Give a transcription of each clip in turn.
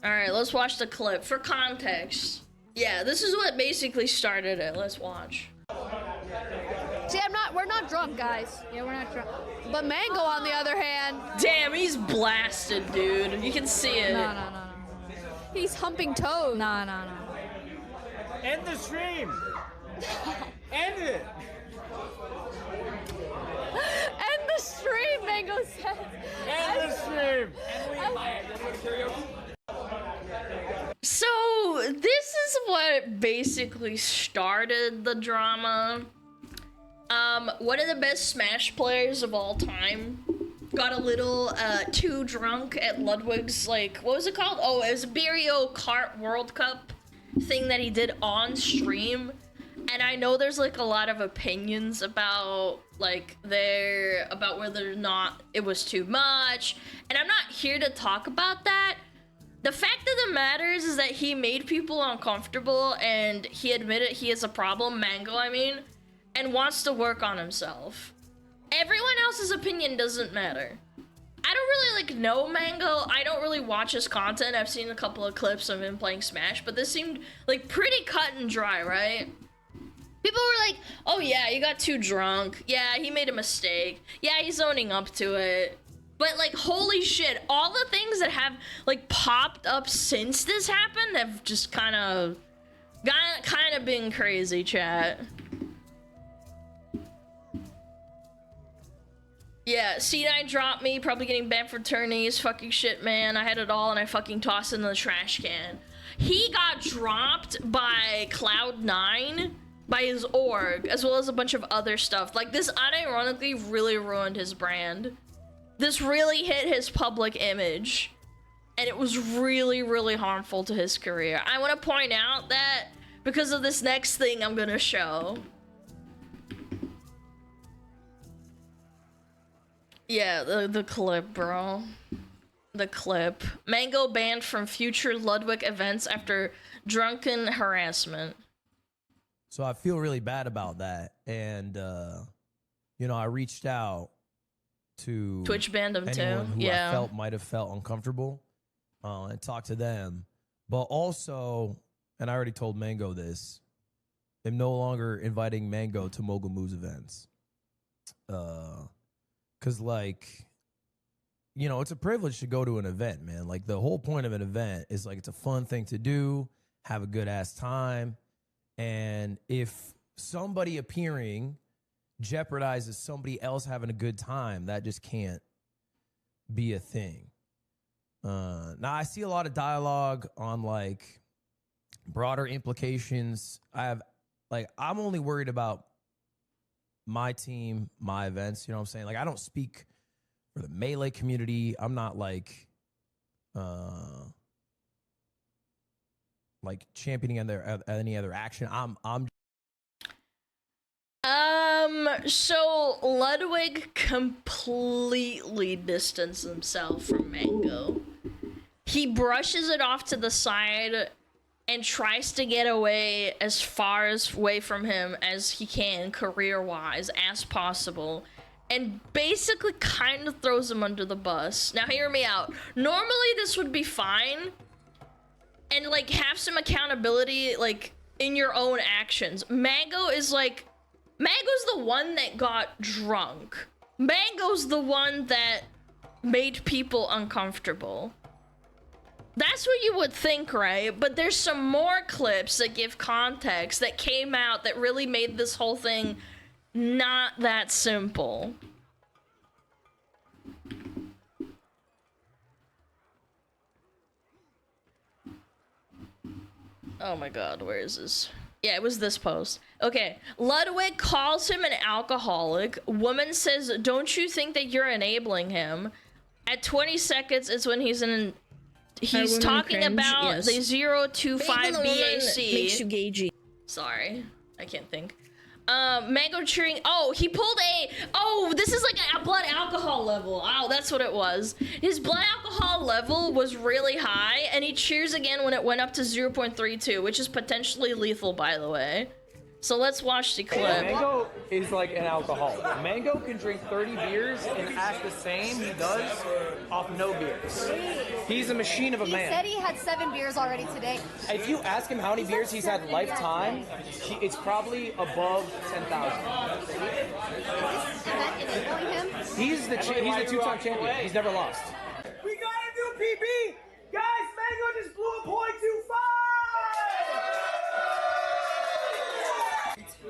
Alright, let's watch the clip. For context. Yeah, this is what basically started it. Let's watch. See, we're not drunk, guys. Yeah, we're not drunk. But Mango, on the other hand. Damn, he's blasted, dude. You can see it. No. He's humping toes. No. End the stream. End it. End the stream, Mango says. End the stream. So, this is what basically started the drama. One of the best Smash players of all time got a little too drunk at Ludwig's, like, what was it called? Oh, it was a Mario Kart World Cup thing that he did on stream. And I know there's like a lot of opinions about about whether or not it was too much. And I'm not here to talk about that. The fact of the matter is that he made people uncomfortable and he admitted he has a problem, Mango, I mean, and wants to work on himself. Everyone else's opinion doesn't matter. I don't really like know Mango. I don't really watch his content. I've seen a couple of clips of him playing Smash, but this seemed like pretty cut and dry, right? People were like, oh yeah, you got too drunk. Yeah, he made a mistake. Yeah, he's owning up to it. But like, holy shit, all the things that have like popped up since this happened have just kind of been crazy, chat. Yeah, C9 dropped me, probably getting banned for tourneys. Fucking shit, man. I had it all and I fucking tossed it in the trash can. He got dropped by Cloud9, by his org, as well as a bunch of other stuff. Like, this unironically really ruined his brand. This really hit his public image. And it was really, really harmful to his career. I want to point out that because of this next thing I'm gonna show. Yeah, the clip, bro. The clip. Mango banned from future Ludwig events after drunken harassment. So I feel really bad about that. And, you know, I reached out to Twitch banned him anyone too. who Yeah. I felt might have felt uncomfortable and talked to them. But also, and I already told Mango this, I'm no longer inviting Mango to Mogul Moves events. Because, like, you know, it's a privilege to go to an event, man. Like, the whole point of an event is, like, it's a fun thing to do, have a good-ass time. And if somebody appearing jeopardizes somebody else having a good time, that just can't be a thing. Now, I see a lot of dialogue on, like, broader implications. I'm only worried about my team, my events, you know what I'm saying? Like, I don't speak for the Melee community. I'm not like championing any other action. So Ludwig completely distanced himself from Mango. He brushes it off to the side and tries to get away as far away from him as he can, career-wise, as possible. And basically kind of throws him under the bus. Now, hear me out. Normally, this would be fine. And, like, have some accountability, like, in your own actions. Mango's the one that got drunk. Mango's the one that made people uncomfortable. That's what you would think, right? But there's some more clips that give context that came out that really made this whole thing not that simple. Oh my god, where is this? Yeah, it was this post. Okay, Ludwig calls him an alcoholic. Woman says, don't you think that you're enabling him? At 20 seconds, it's when he's talking cringe, about yes. the 025 BAC. Makes you gagey. Sorry, I can't think. Mango cheering. Oh, he pulled this is like a blood alcohol level. Oh, that's what it was. His blood alcohol level was really high, and he cheers again when it went up to 0.32, which is potentially lethal, by the way. So let's watch the clip. Mango is like an alcoholic. Mango can drink 30 beers and act the same he does off no beers. He's a machine of a man. He said he had 7 beers already today. If you ask him how many beers he's had lifetime, it's probably above 10,000. He's the 2-time champion. He's never lost. We got a new PB! Guys, Mango just blew a .25!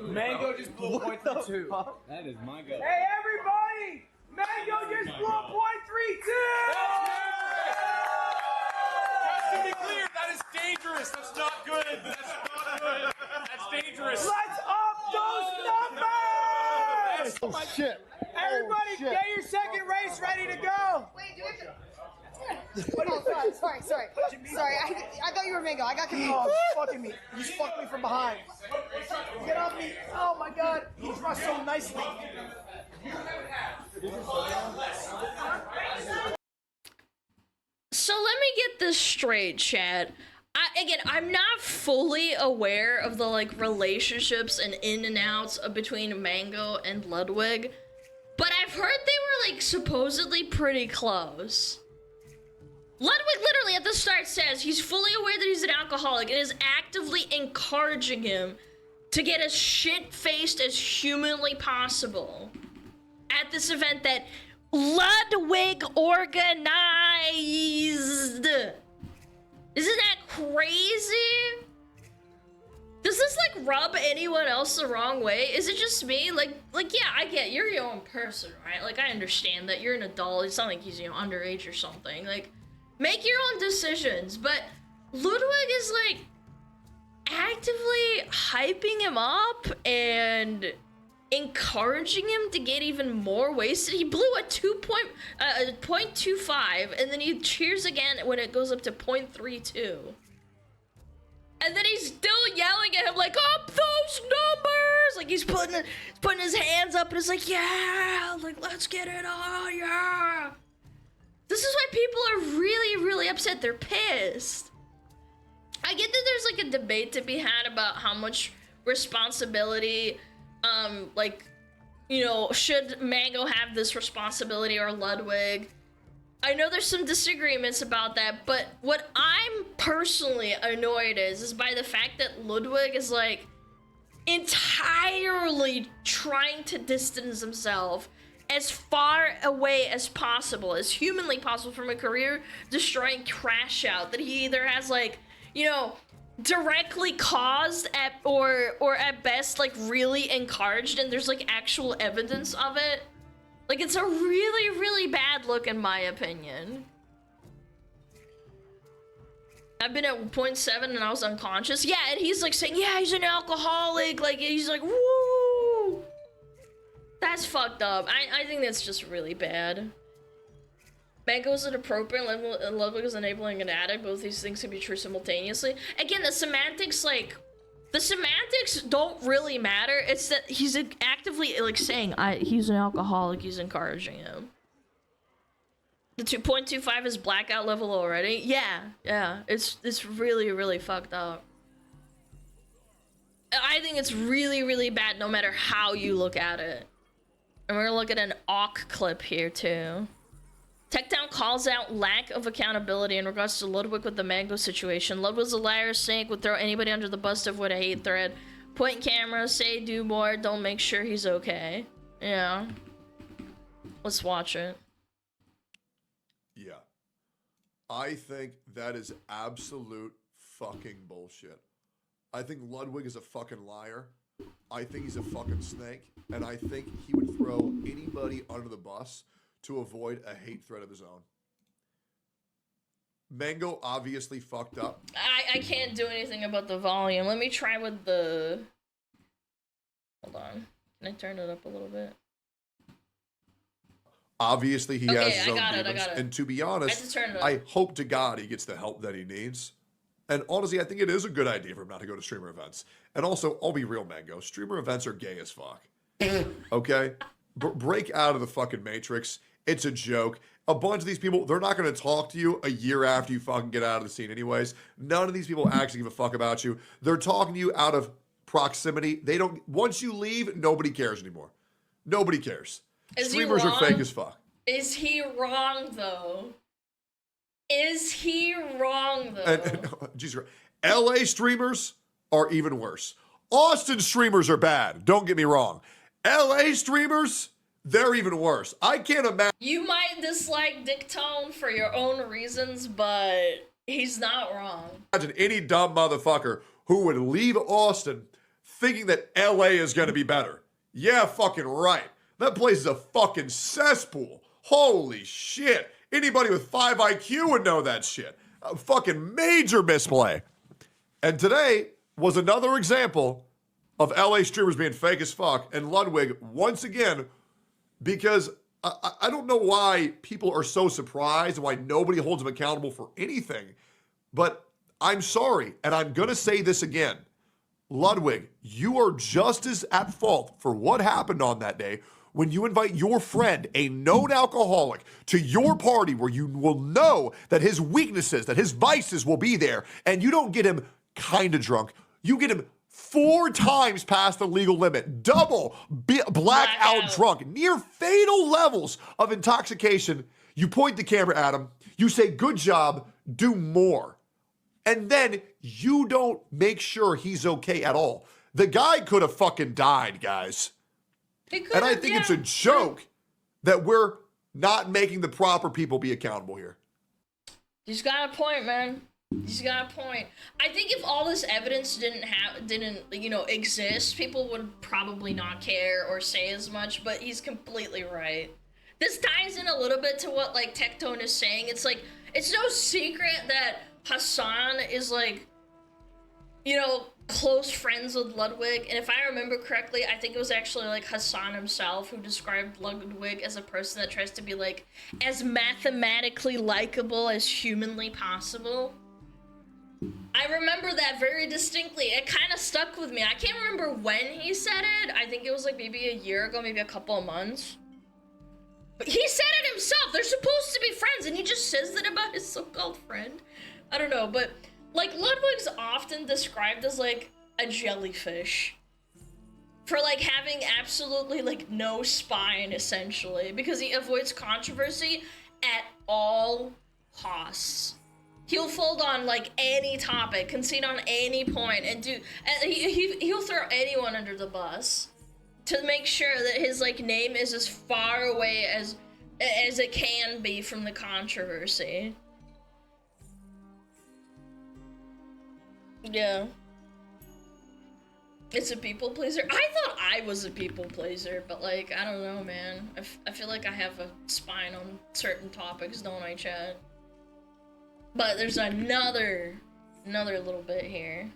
Mango just blew a .32. That is my go. Hey, everybody! Mango just blew a .32! Just to be clear, that is dangerous. That's not good. That's not good. That's dangerous. Let's up those numbers! Oh, shit. Everybody, get your second race ready to go. Wait, do we have to... Oh, sorry. Sorry, I thought you were Mango. I got confused. Oh, he's fucking me. He's fucking me from behind. Get off me. Oh my god. He rushed so nicely. So let me get this straight, chat. I'm not fully aware of the like relationships and in and outs between Mango and Ludwig, but I've heard they were like supposedly pretty close. Ludwig literally at the start says he's fully aware that he's an alcoholic and is actively encouraging him to get as shit-faced as humanly possible at this event that Ludwig organized. Isn't that crazy? Does this like rub anyone else the wrong way? Is it just me? Like yeah, I get you're your own person, right? Like I understand that you're an adult. It's not like he's underage or something. Like make your own decisions. But Ludwig is like actively hyping him up and encouraging him to get even more wasted. He blew a 0.25 and then he cheers again when it goes up to 0.32. And then he's still yelling at him like, up those numbers! Like he's putting his hands up and it's like, yeah, like let's get it on, yeah. This is why people are really, really upset. They're pissed. I get that there's like a debate to be had about how much responsibility should Mango have this responsibility or Ludwig? I know there's some disagreements about that, but what I'm personally annoyed is by the fact that Ludwig is like entirely trying to distance himself as far away as possible, as humanly possible from a career-destroying crash out that he either has like, directly caused or at best like really encouraged and there's like actual evidence of it. Like it's a really, really bad look in my opinion. I've been at 0.7 and I was unconscious. Yeah, and he's like saying, yeah, he's an alcoholic. Like he's like, woo. That's fucked up. I think that's just really bad. Mango's an appropriate level and Ludwig is enabling an addict. Both these things can be true simultaneously. Again, the semantics don't really matter. It's that he's actively like saying he's an alcoholic, he's encouraging him. The 2.25 is blackout level already. Yeah. It's really, really fucked up. I think it's really, really bad no matter how you look at it. And we're gonna look at an awk clip here too. Tectone calls out lack of accountability in regards to Ludwig with the Mango situation. Ludwig's a liar, snake, would throw anybody under the bus to avoid a hate thread. Point camera, say do more, don't make sure he's okay. Yeah. Let's watch it. Yeah. I think that is absolute fucking bullshit. I think Ludwig is a fucking liar. I think he's a fucking snake. And I think he would throw anybody under the bus to avoid a hate threat of his own. Mango obviously fucked up. I can't do anything about the volume. Let me try with the... Hold on. Can I turn it up a little bit? Obviously he has his own I demons. got it. And to be honest, I hope to God he gets the help that he needs. And honestly, I think it is a good idea for him not to go to streamer events. And also, I'll be real, Mango. Streamer events are gay as fuck. Okay? Break out of the fucking Matrix. It's a joke. A bunch of these people, they're not going to talk to you a year after you fucking get out of the scene anyways. None of these people actually give a fuck about you. They're talking to you out of proximity. They don't. Once you leave, nobody cares anymore. Nobody cares. Is Streamers he are fake as fuck. Is he wrong though? Is he wrong though? And Jesus, LA streamers are even worse. Austin streamers are bad. Don't get me wrong. LA streamers, they're even worse. I can't imagine. You might dislike Tectone for your own reasons, but he's not wrong. Imagine any dumb motherfucker who would leave Austin thinking that LA is going to be better. Yeah, fucking right. That place is a fucking cesspool. Holy shit. Anybody with 5 IQ would know that shit. A fucking major misplay. And today was another example of LA streamers being fake as fuck. And Ludwig, once again, because I don't know why people are so surprised and why nobody holds him accountable for anything. But I'm sorry, and I'm going to say this again. Ludwig, you are just as at fault for what happened on that day when you invite your friend, a known alcoholic, to your party where you will know that his weaknesses, that his vices will be there, and you don't get him kind of drunk. You get him 4 times past the legal limit, double blackout drunk, near fatal levels of intoxication. You point the camera at him, you say, good job, do more. And then you don't make sure he's okay at all. The guy could have fucking died, guys. And I think it's a joke that we're not making the proper people be accountable here. He's got a point, man. He's got a point. I think if all this evidence didn't exist, people would probably not care or say as much, but he's completely right. This ties in a little bit to what like Tectone is saying. It's like, it's no secret that Hassan is like, close friends with Ludwig, and if I remember correctly, I think it was actually like Hassan himself who described Ludwig as a person that tries to be like as mathematically likable as humanly possible. I remember that very distinctly. It kind of stuck with me. I can't remember when he said it. I think it was like maybe a year ago, maybe a couple of months. But he said it himself. They're supposed to be friends, and he just says that about his so-called friend. I don't know, but like Ludwig's often described as like a jellyfish for like having absolutely like no spine, essentially, because he avoids controversy at all costs. He'll fold on like any topic, concede on any point, and he'll throw anyone under the bus to make sure that his like name is as far away as it can be from the controversy. Yeah. It's a people pleaser. I thought I was a people pleaser, but like, I don't know, man. I feel like I have a spine on certain topics, don't I, chat? But there's another little bit here.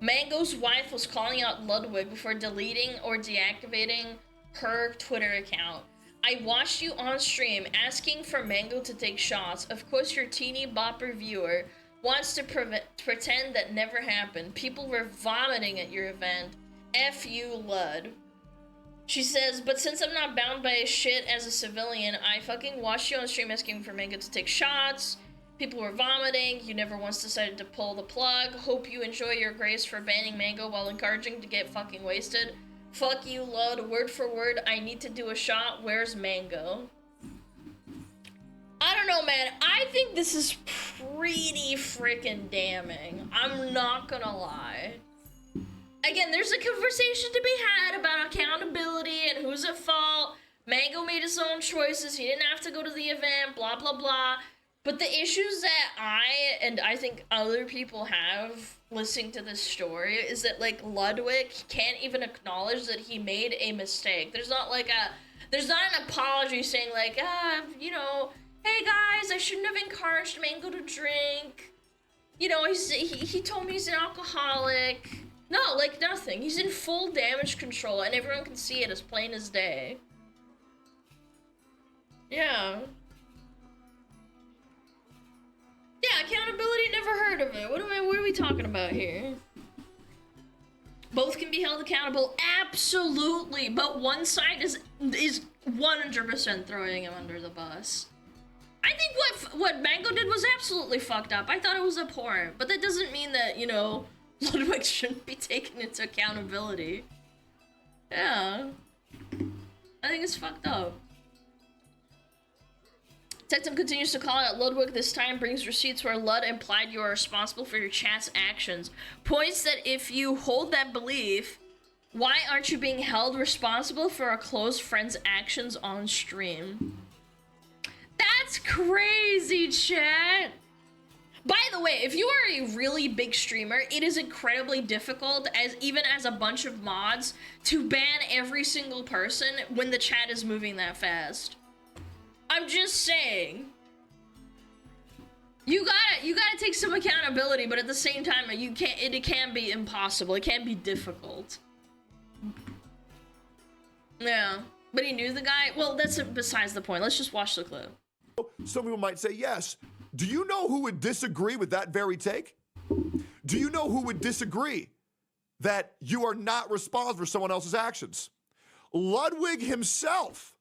Mang0s' wife was calling out Ludwig before deleting or deactivating her Twitter account. I watched you on stream asking for Mang0 to take shots. Of course, your teeny bopper viewer wants to pretend that never happened. People were vomiting at your event. F you, Lud. She says, but since I'm not bound by shit as a civilian, I fucking watched you on stream asking for Mang0 to take shots. People were vomiting. You never once decided to pull the plug. Hope you enjoy your grace for banning Mang0 while encouraging to get fucking wasted. Fuck you, Lud. Word for word, I need to do a shot. Where's Mang0? I don't know, man. I think this is pretty freaking damning. I'm not gonna lie. Again, there's a conversation to be had about accountability and who's at fault. Mang0 made his own choices. He didn't have to go to the event, blah, blah, blah. But the issues that I think other people have listening to this story is that, like, Ludwig can't even acknowledge that he made a mistake. There's not an apology saying, like, hey guys, I shouldn't have encouraged Mang0 to drink. He told me he's an alcoholic. No, like nothing. He's in full damage control and everyone can see it as plain as day. Yeah. Yeah, accountability, never heard of it. What are we talking about here? Both can be held accountable, absolutely, but one side is 100% throwing him under the bus. I think what Mang0 did was absolutely fucked up. I thought it was abhorrent, but that doesn't mean that, Ludwig shouldn't be taken into accountability. Yeah. I think it's fucked up. Tectone continues to call out Ludwig. This time brings receipts where Lud implied you are responsible for your chat's actions. Points that if you hold that belief, why aren't you being held responsible for a close friend's actions on stream? That's crazy, chat. By the way, if you are a really big streamer, it is incredibly difficult, even as a bunch of mods, to ban every single person when the chat is moving that fast. I'm just saying. You gotta take some accountability, but at the same time, it can be impossible. It can be difficult. Yeah, but he knew the guy. Well, that's besides the point. Let's just watch the clip. Some people might say yes. Do you know who would disagree with that very take? Do you know who would disagree that you are not responsible for someone else's actions? Ludwig himself.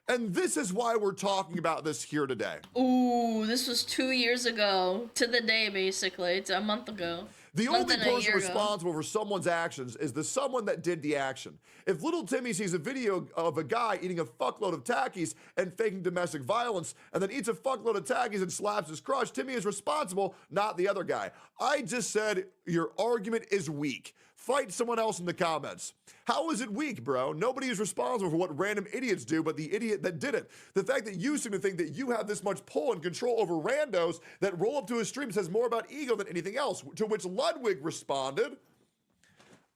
And this is why we're talking about this here today. Ooh, this was 2 years ago to the day, basically. It's a month ago. The only person responsible for someone's actions is the someone that did the action. If little Timmy sees a video of a guy eating a fuckload of Takis and faking domestic violence, and then eats a fuckload of Takis and slaps his crush, Timmy is responsible, not the other guy. I just said your argument is weak. Fight someone else in the comments. How is it weak, bro? Nobody is responsible for what random idiots do but the idiot that did it. The fact that you seem to think that you have this much pull and control over randos that roll up to his stream says more about ego than anything else, to which Ludwig responded,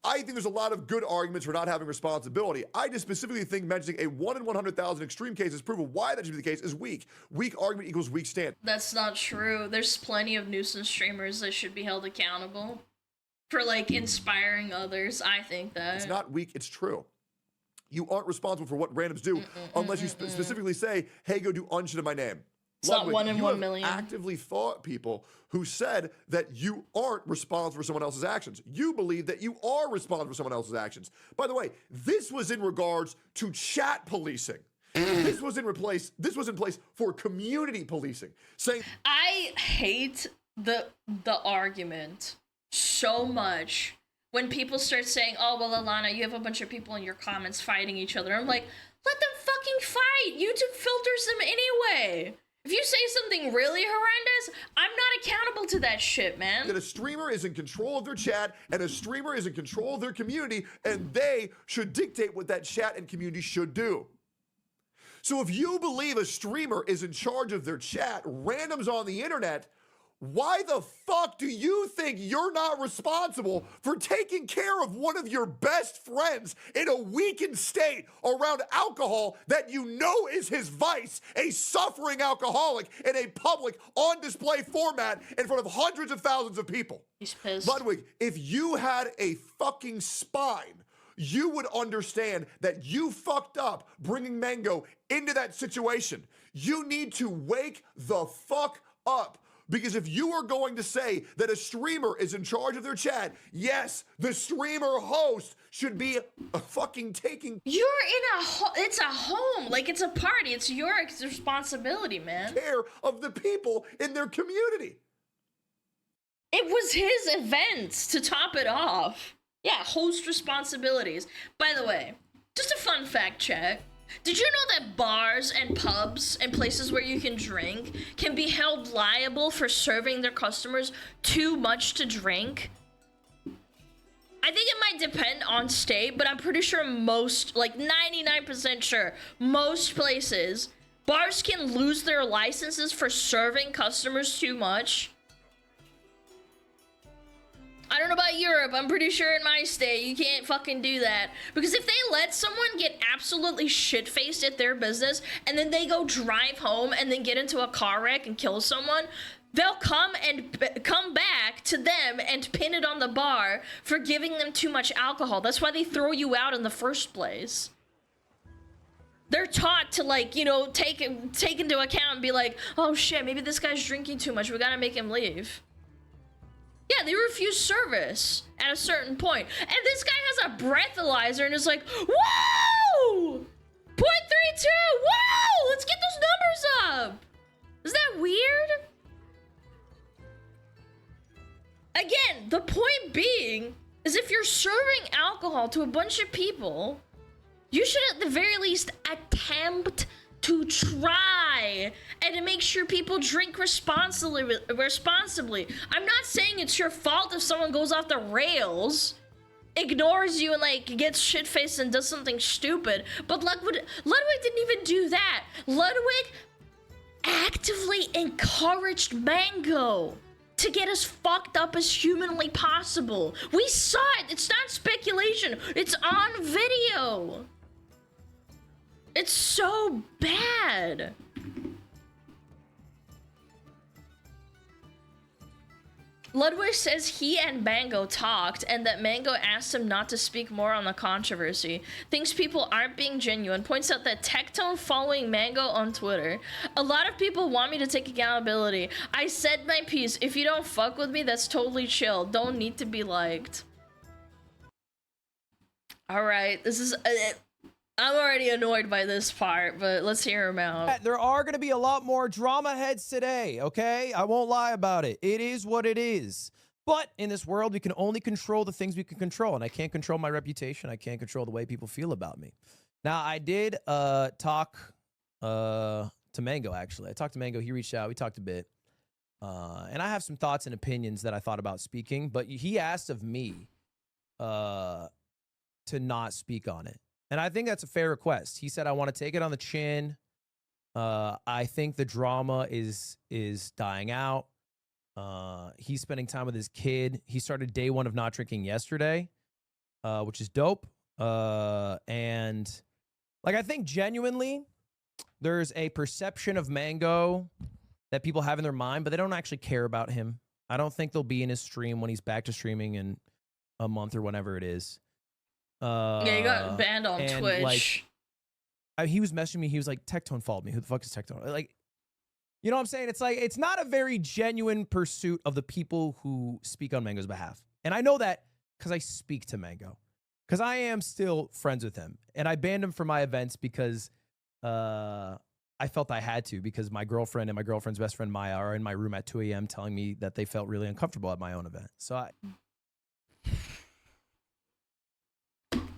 I think there's a lot of good arguments for not having responsibility. I just specifically think mentioning a 1 in 100,000 extreme cases proof of why that should be the case is weak. Weak argument equals weak stand. That's not true. There's plenty of nuisance streamers that should be held accountable for, like, inspiring others. I think that. It's not weak, it's true. You aren't responsible for what randoms do unless you specifically say, hey, go do unshit in my name. It's Ludwig, not 1 in you 1 million. Actively fought people who said that you aren't responsible for someone else's actions. You believe that you are responsible for someone else's actions. By the way, this was in regards to chat policing. This was in place for community policing. Saying I hate the argument so much when people start saying, oh, well, Alana, you have a bunch of people in your comments fighting each other. I'm like, let them fucking fight. YouTube filters them anyway. If you say something really horrendous, I'm not accountable to that shit, man. That a streamer is in control of their chat and a streamer is in control of their community, and they should dictate what that chat and community should do. So if you believe a streamer is in charge of their chat, randoms on the internet, why the fuck do you think you're not responsible for taking care of one of your best friends in a weakened state around alcohol that you know is his vice, a suffering alcoholic in a public, on display format in front of hundreds of thousands of people? He's pissed. Ludwig, if you had a fucking spine, you would understand that you fucked up bringing Mango into that situation. You need to wake the fuck up. Because if you are going to say that a streamer is in charge of their chat, yes, the streamer host should be fucking taking it's a home, like it's a party, it's your responsibility, man. Care of the people in their community. It was his events to top it off. Yeah, host responsibilities. By the way, just a fun fact check. Did you know that bars and pubs and places where you can drink can be held liable for serving their customers too much to drink? I think it might depend on state, but I'm pretty sure most, like 99% sure, most places, bars can lose their licenses for serving customers too much. I don't know about Europe, I'm pretty sure in my state you can't fucking do that. Because if they let someone get absolutely shit-faced at their business and then they go drive home and then get into a car wreck and kill someone, they'll come back to them and pin it on the bar for giving them too much alcohol. That's why they throw you out in the first place. They're taught to, like, you know, take into account and be like, oh shit, maybe this guy's drinking too much, we gotta make him leave. Yeah, they refuse service at a certain point. And this guy has a breathalyzer and is like, whoa! 0.32! Whoa! Let's get those numbers up! Is that weird? Again, the point being is if you're serving alcohol to a bunch of people, you should at the very least attempt to try and to make sure people drink responsibly. I'm not saying it's your fault if someone goes off the rails, ignores you, and like gets shit-faced and does something stupid. But Ludwig didn't even do that. Ludwig actively encouraged Mango to get as fucked up as humanly possible. We saw it. It's not speculation. It's on video. It's so bad. Ludwig says he and Mango talked and that Mango asked him not to speak more on the controversy. Thinks people aren't being genuine. Points out that Tectone following Mango on Twitter. A lot of people want me to take accountability. I said my piece. If you don't fuck with me, that's totally chill. Don't need to be liked. Alright, this is... I'm already annoyed by this part, but let's hear him out. There are going to be a lot more drama heads today, okay? I won't lie about it. It is what it is. But in this world, we can only control the things we can control, and I can't control my reputation. I can't control the way people feel about me. Now, I did talk to Mango, actually. I talked to Mango. He reached out. We talked a bit. And I have some thoughts and opinions that I thought about speaking, but he asked of me to not speak on it. And I think that's a fair request. He said, I want to take it on the chin. I think the drama is dying out. He's spending time with his kid. He started day one of not drinking yesterday, which is dope. And like, I think genuinely there's a perception of Mango that people have in their mind, but they don't actually care about him. I don't think they'll be in his stream when he's back to streaming in a month or whenever it is. Yeah, he got banned on Twitch. Like, he was messaging me. He was like, Tectone followed me. Who the fuck is Tectone? Like, you know what I'm saying? It's like, it's not a very genuine pursuit of the people who speak on Mango's behalf. And I know that because I speak to Mango. Because I am still friends with him. And I banned him from my events because I felt I had to. Because my girlfriend and my girlfriend's best friend, Maya, are in my room at 2 a.m. telling me that they felt really uncomfortable at my own event. So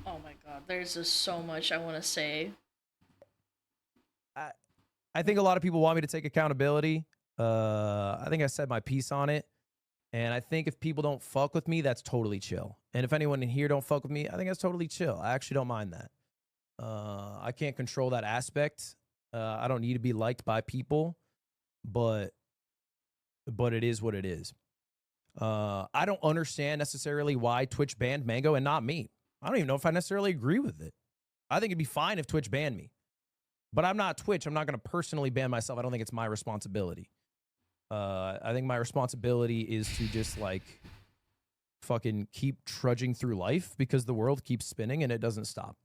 Oh my god, there's just so much I want to say. I think a lot of people want me to take accountability. I think I said my piece on it. And I think if people don't fuck with me, that's totally chill. And if anyone in here don't fuck with me, I think that's totally chill. I actually don't mind that. I can't control that aspect. I don't need to be liked by people, but it is what it is. I don't understand necessarily why Twitch banned Mango and not me. I don't even know if I necessarily agree with it. I think it'd be fine if Twitch banned me. But I'm not Twitch. I'm not going to personally ban myself. I don't think it's my responsibility. I think my responsibility is to just, like, fucking keep trudging through life because the world keeps spinning and it doesn't stop.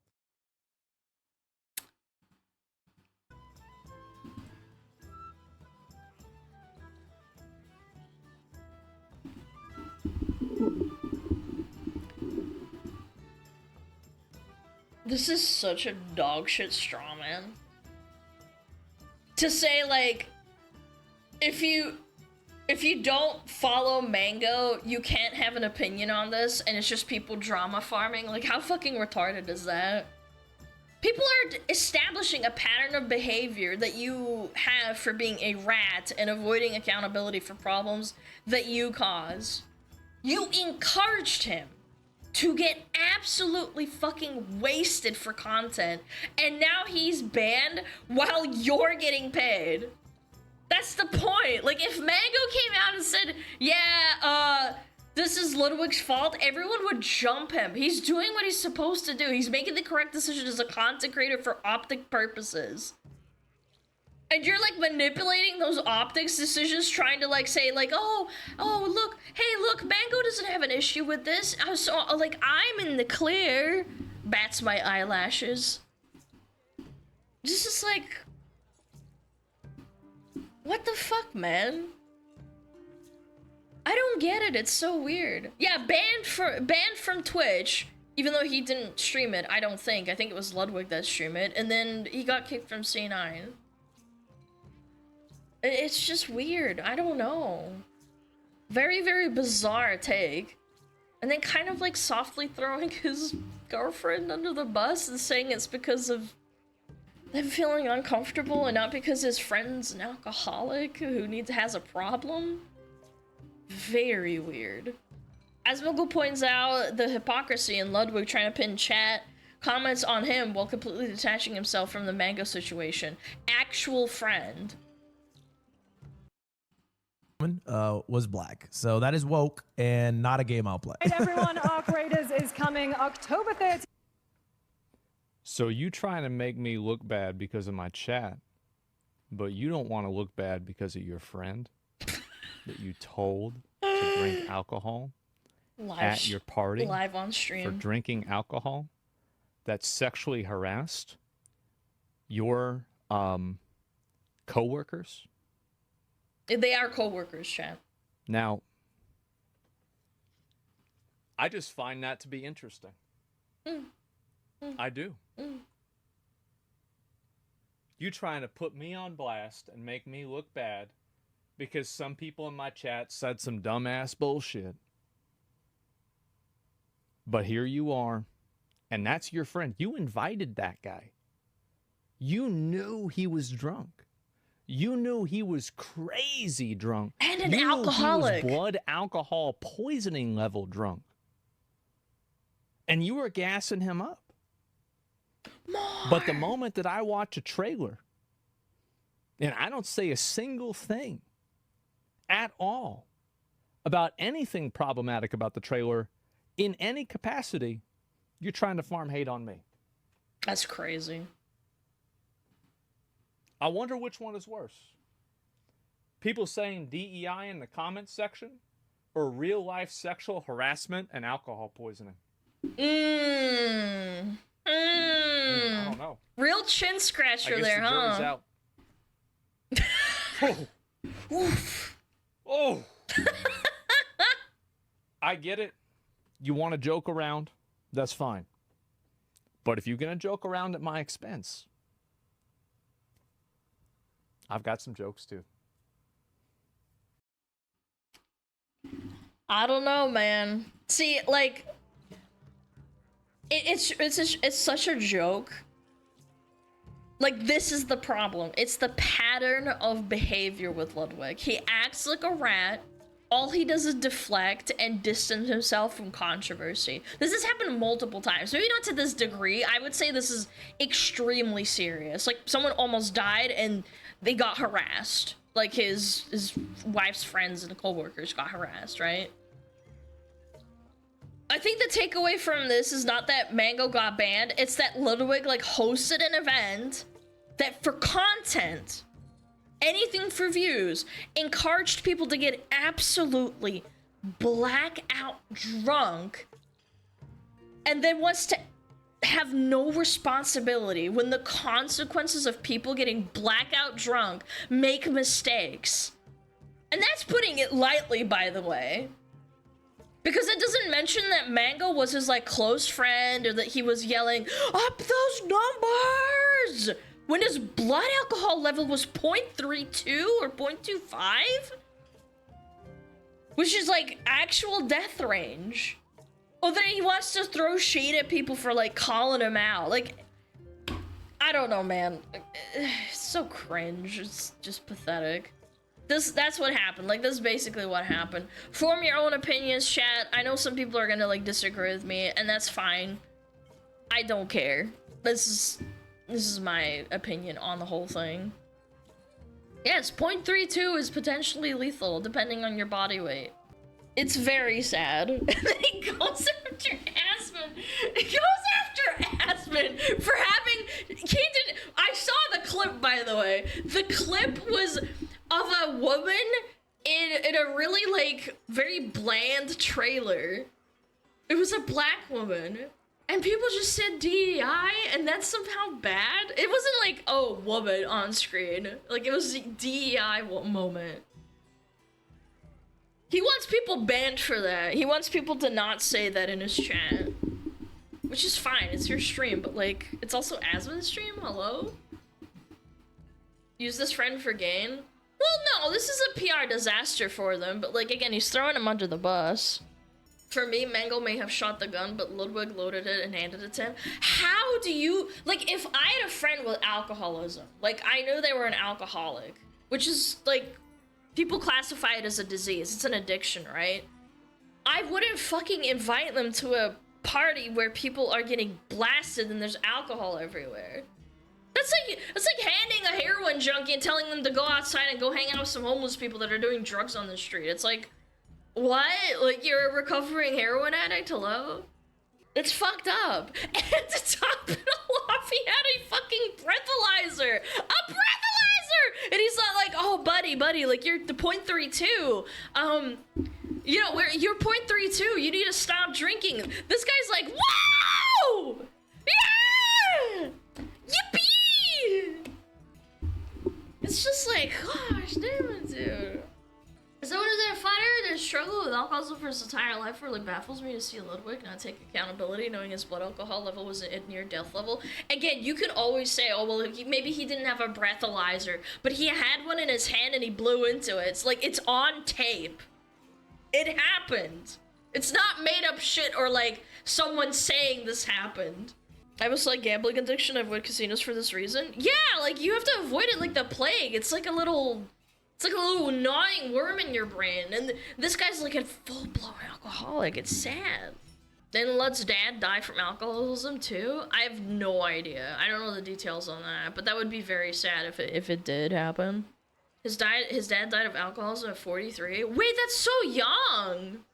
This is such a dogshit straw man. To say, like, if you don't follow Mango, you can't have an opinion on this, and it's just people drama farming. Like, how fucking retarded is that? People are establishing a pattern of behavior that you have for being a rat and avoiding accountability for problems that you cause. You encouraged him to get absolutely fucking wasted for content, and now he's banned while you're getting paid. That's the point. Like, if Mango came out and said, yeah, this is Ludwig's fault, everyone would jump him. He's doing what he's supposed to do. He's making the correct decision as a content creator for optic purposes. And you're, like, manipulating those optics decisions, trying to, like, say, like, oh, look, hey, look, Mango doesn't have an issue with this. So, like, I'm in the clear. Bats my eyelashes. Just like, what the fuck, man? I don't get it. It's so weird. Yeah, banned from Twitch, even though he didn't stream it. I don't think. I think it was Ludwig that streamed it, and then he got kicked from C9. It's just weird. I don't know. Very, very bizarre take. And then kind of like softly throwing his girlfriend under the bus and saying it's because of them feeling uncomfortable and not because his friend's an alcoholic who has a problem. Very weird. Asmogol points out the hypocrisy in Ludwig trying to pin chat comments on him while completely detaching himself from the Mang0s situation. Actual friend. Was black. So that is woke and not a game I'll play. Right, everyone, Arc Raiders is coming October 13th. So you trying to make me look bad because of my chat, but you don't want to look bad because of your friend that you told to drink alcohol at your party live on stream for drinking alcohol that sexually harassed your co-workers? They are co-workers, chat. Now, I just find that to be interesting. I do. You trying to put me on blast and make me look bad because some people in my chat said some dumbass bullshit. But here you are, and that's your friend. You invited that guy. You knew he was drunk. You knew he was crazy drunk. And an you alcoholic. Knew he was blood alcohol poisoning level drunk. And you were gassing him up. More. But the moment that I watch a trailer, and I don't say a single thing at all about anything problematic about the trailer in any capacity, you're trying to farm hate on me. That's crazy. I wonder which one is worse. People saying DEI in the comments section or real life sexual harassment and alcohol poisoning? I don't know. Real chin scratcher there, huh? The jury's out. Oh. I get it. You want to joke around, that's fine. But if you're going to joke around at my expense, I've got some jokes too. I don't know, man. See, like, it's such a joke. Like, this is the problem. It's the pattern of behavior with Ludwig. He acts like a rat. All he does is deflect and distance himself from controversy. This has happened multiple times. Maybe not to this degree. I would say this is extremely serious. Like, someone almost died and they got harassed. Like, his wife's friends and co-workers got harassed, right? I think the takeaway from this is not that Mang0s got banned. It's that Ludwig, like, hosted an event that for content, anything for views, encouraged people to get absolutely blackout drunk, and then wants to have no responsibility when the consequences of people getting blackout drunk make mistakes. And that's putting it lightly, by the way. Because it doesn't mention that Mang0s was his, like, close friend, or that he was yelling, "Up those numbers!" when his blood alcohol level was 0.32 or 0.25? Which is, like, actual death range. Or that he wants to throw shade at people for, like, calling him out. Like, I don't know, man. It's so cringe. It's just pathetic. That's what happened. Like, this is basically what happened. Form your own opinions, chat. I know some people are gonna, like, disagree with me, and that's fine. I don't care. This is my opinion on the whole thing. Yes, 0.32 is potentially lethal, depending on your body weight. It's very sad. And then he goes after Asmon. He goes after Asmon for having... I saw the clip, by the way. The clip was of a woman in a really, like, very bland trailer. It was a black woman. And people just said DEI, and that's somehow bad. It wasn't like, oh, woman on screen. Like, it was a DEI moment. He wants people banned for that. He wants people to not say that in his chat. Which is fine, it's your stream, but, like, it's also Asmon's stream, hello? Use this friend for gain? Well, no, this is a PR disaster for them, but, like, again, he's throwing him under the bus. For me, Mango may have shot the gun, but Ludwig loaded it and handed it to him. How do you, like, if I had a friend with alcoholism, like, I knew they were an alcoholic, which is, like, people classify it as a disease. It's an addiction, right? I wouldn't fucking invite them to a party where people are getting blasted and there's alcohol everywhere. That's like handing a heroin junkie and telling them to go outside and go hang out with some homeless people that are doing drugs on the street. It's like, what? Like, you're a recovering heroin addict? Hello? It's fucked up. And to top it all off, he had a fucking breathalyzer! A breathalyzer! And he's not like, oh, buddy, like, you're the 0.32. You know, you're 0.32. You need to stop drinking. This guy's like, wow! Yeah! Yippee! It's just like, gosh, damn it, dude. So what is that fighter that struggled with alcoholism for his entire life really baffles me to see Ludwig not take accountability, knowing his blood alcohol level was at near death level. Again, you can always say, oh, well, maybe he didn't have a breathalyzer, but he had one in his hand and he blew into it. It's like, it's on tape. It happened. It's not made up shit or like someone saying this happened. I was like, gambling addiction, I avoid casinos for this reason. Yeah, like you have to avoid it like the plague. It's like a little gnawing worm in your brain. And this guy's like a full-blown alcoholic. It's sad. Then Lud's dad died from alcoholism too? I have no idea. I don't know the details on that, but that would be very sad if it did happen. His dad died of alcoholism at 43. Wait, that's so young!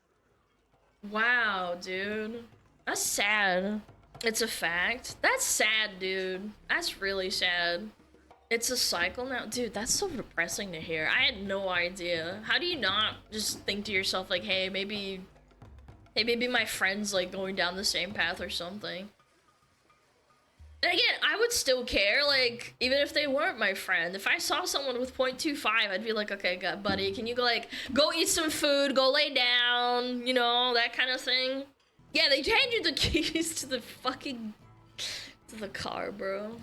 Wow, dude. That's sad. It's a fact. That's sad, dude. That's really sad. It's a cycle now? Dude, that's so depressing to hear. I had no idea. How do you not just think to yourself like, hey, maybe my friend's like going down the same path or something? And again, I would still care, like, even if they weren't my friend. If I saw someone with 0.25, I'd be like, okay, buddy, can you go eat some food, go lay down, you know, that kind of thing. Yeah, they hand you the keys to the car, bro.